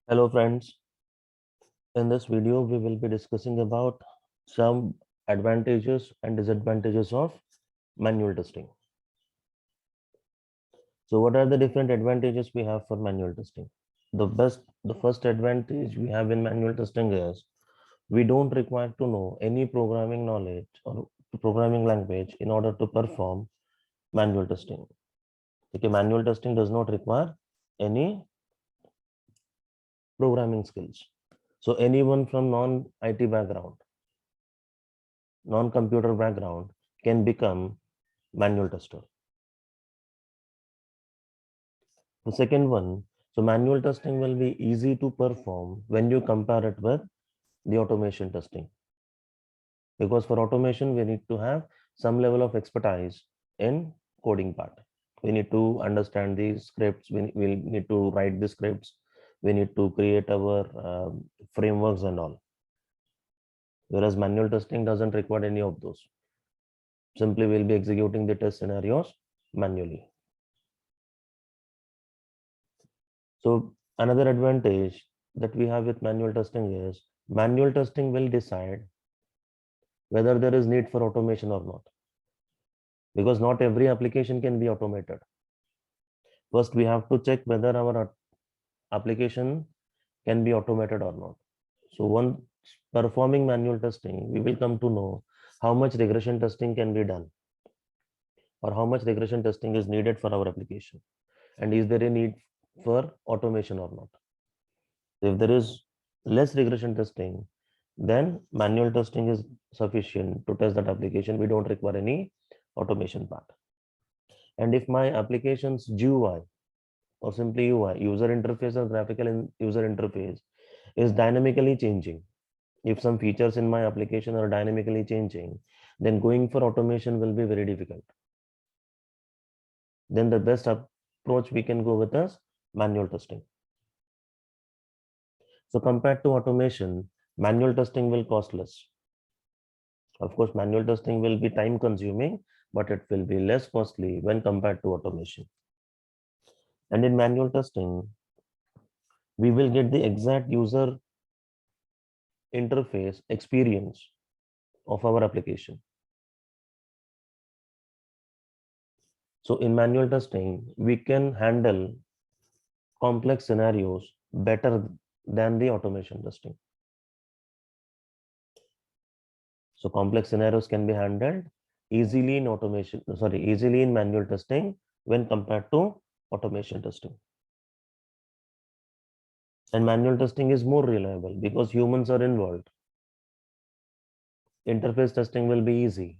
Hello friends, in this video we will be discussing about some advantages and disadvantages of manual testing. So what are the different advantages we have for manual testing? The first advantage we have in manual testing is we don't require to know any programming knowledge or programming language in order to perform manual testing. Okay, manual testing does not require any programming skills. So anyone from non-IT background, non-computer background can become manual tester. The second one, so manual testing will be easy to perform when you compare it with the automation testing. Because for automation, we need to have some level of expertise in coding part. We need to understand the scripts, we need to write the scripts, we need to create our frameworks and all. Whereas manual testing doesn't require any of those. Simply we'll be executing the test scenarios manually. So another advantage that we have with manual testing is manual testing will decide whether there is need for automation or not. Because not every application can be automated. First, we have to check whether our application can be automated or not. So once performing manual testing, we will come to know how much regression testing can be done or how much regression testing is needed for our application. And is there a need for automation or not? If there is less regression testing, then manual testing is sufficient to test that application. We don't require any automation part. And if my application's GUI or simply UI, user interface or graphical user interface is dynamically changing, if some features in my application are dynamically changing, then going for automation will be very difficult. Then the best approach we can go with is manual testing. So compared to automation, manual testing will cost less. Of course, manual testing will be time consuming, but it will be less costly when compared to automation. And in manual testing, we will get the exact user interface experience of our application. So in manual testing, we can handle complex scenarios better than the automation testing. So complex scenarios can be handled easily in manual testing when compared to automation testing. And manual testing is more reliable because humans are involved. Interface testing will be easy.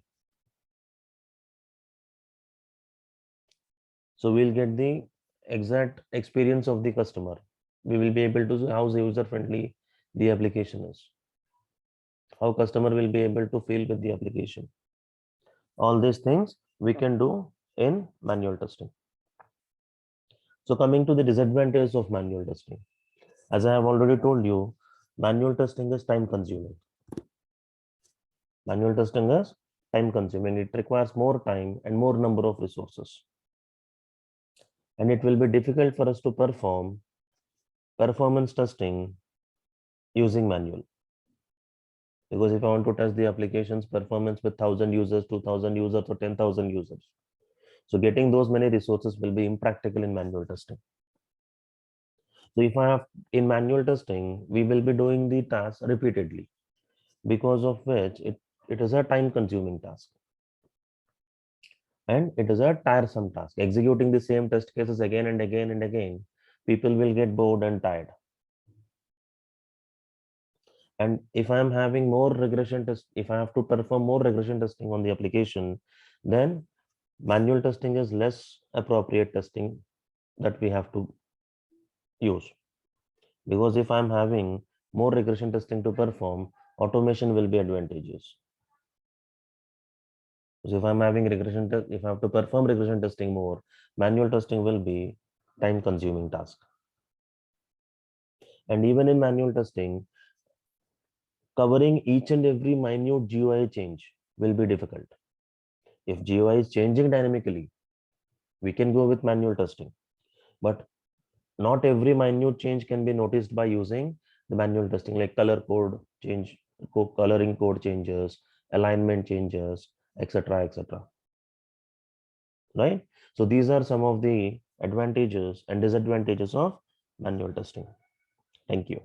So we'll get the exact experience of the customer. We will be able to see how user-friendly the application is, how customer will be able to feel with the application. All these things we can do in manual testing. So coming to the disadvantages of manual testing. As I have already told you, manual testing is time consuming. Manual testing is time consuming. It requires more time and more number of resources. And it will be difficult for us to perform performance testing using manual. Because if I want to test the application's performance with 1,000 users, 2,000 users, or 10,000 users, so getting those many resources will be impractical in manual testing. So if I have in manual testing, we will be doing the task repeatedly, because of which it is a time consuming task. And it is a tiresome task. Executing the same test cases again and again and again, people will get bored and tired. And if I am having more regression test, if I have to perform more regression testing on the application, then manual testing is less appropriate testing that we have to use. Because if I'm having more regression testing to perform, automation will be advantageous. So if I'm having regression test, if I have to perform regression testing more, manual testing will be time consuming task. And even in manual testing, covering each and every minute GUI change will be difficult. If GUI is changing dynamically, we can go with manual testing. But not every minute change can be noticed by using the manual testing, like color code change, coloring code changes, alignment changes, etc., etc. Right? So these are some of the advantages and disadvantages of manual testing. Thank you.